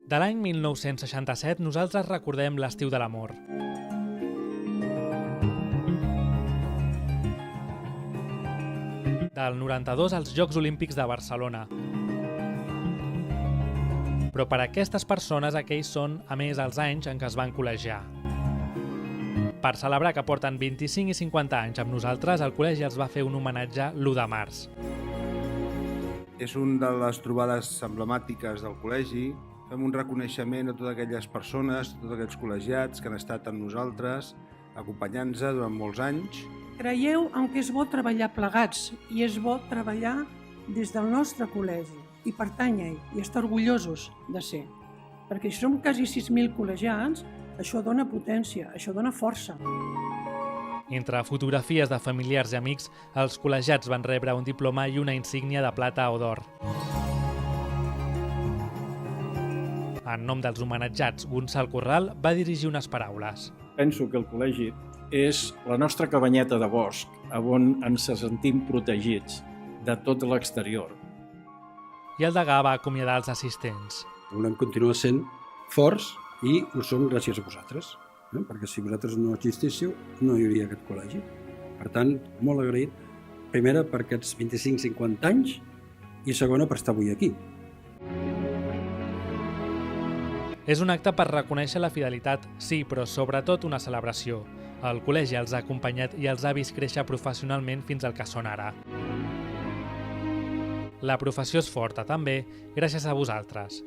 De l'any 1967 nosaltres recordem l'estiu de l'amor. Del 92 als Jocs Olímpics de Barcelona. Però per a aquestes persones aquells són, a més, els anys en què es van col·legiar. Per celebrar que porten 25 i 50 anys amb nosaltres, el col·legi els va fer un homenatge l'1 de març. És una de les trobades emblemàtiques del col·legi. Fem un reconeixement a totes aquelles persones, a tots aquells col·legiats que han estat amb nosaltres, acompanyant-nos durant molts anys. Creieu en que és bo treballar plegats i és bo treballar des del nostre col·legi i pertànyer i estar orgullosos de ser. Perquè si som quasi 6.000 col·legiats, això dona potència, això dona força. Entre fotografies de familiars i amics, els col·legiats van rebre un diploma i una insígnia de plata o d'or. En nom dels homenatjats, Gonçal Corral va dirigir unes paraules. Penso que el col·legi és la nostra cabanyeta de bosc, on ens sentim protegits de tot l'exterior. I el degà va acomiadar els assistents. Volem continuar sent forts i ho som gràcies a vosaltres, perquè si vosaltres no existíssiu no hi hauria aquest col·legi. Per tant, molt agraït, primera per aquests 25-50 anys i segona per estar avui aquí. És un acte per reconèixer la fidelitat, sí, però sobretot una celebració. El col·legi els ha acompanyat i els ha vist créixer professionalment fins al que són ara. La professió és forta, també, gràcies a vosaltres.